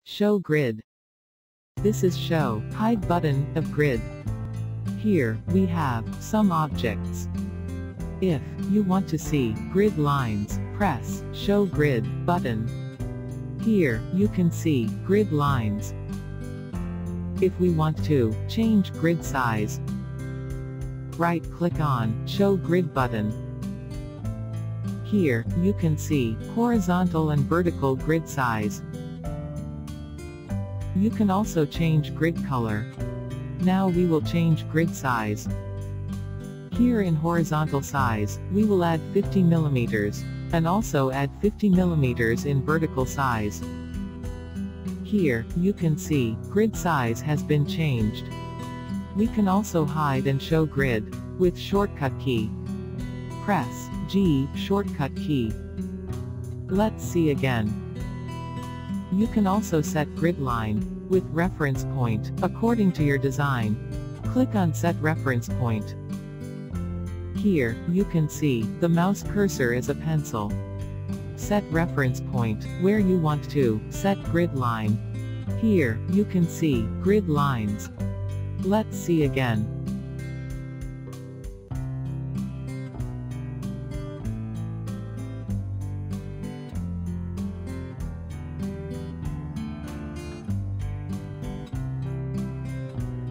Show grid. This is Show Hide button of grid. Here, we have some objects. If you want to see grid lines, press Show Grid button. Here, you can see grid lines. If we want to change grid size, right-click on Show Grid button. Here, you can see horizontal and vertical grid size. You can also change grid color. Now we will change grid size. Here in horizontal size, we will add 50 mm, and also add 50 mm in vertical size. Here, you can see, grid size has been changed. We can also hide and show grid, with shortcut key. Press G, shortcut key. Let's see again. You can also set grid line, with reference point, according to your design. Click on Set Reference Point. Here, you can see, the mouse cursor is a pencil. Set reference point, where you want to set grid line. Here, you can see, grid lines. Let's see again.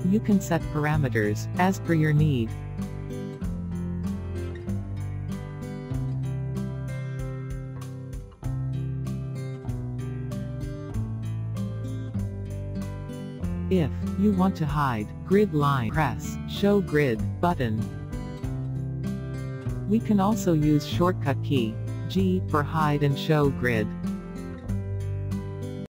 You can set parameters, as per your need. If you want to hide grid line, press Show Grid button. We can also use shortcut key G for hide and show grid.